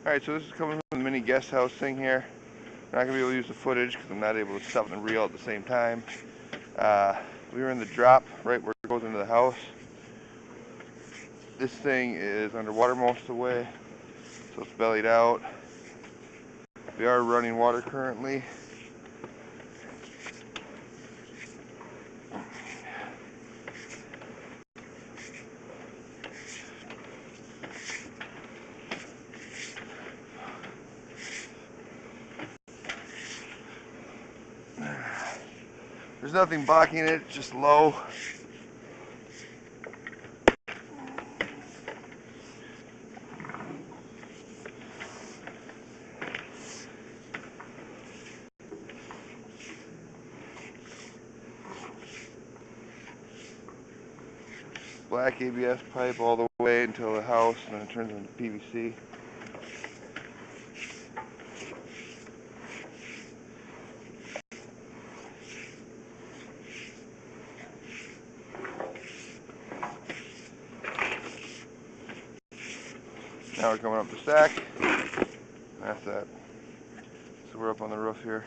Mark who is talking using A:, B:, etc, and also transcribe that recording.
A: Alright, so this is coming from the mini guest house thing here. I'm not going to be able to use the footage because I'm not able to stop and reel at the same time. We were in the drop right where it goes into the house. This thing is underwater most of the way, so it's bellied out. We are running water currently. There's nothing blocking it, it's just low. Black ABS pipe all the way until the house, and then it turns into PVC. Now we're coming up the stack. That's that. So we're up on the roof here.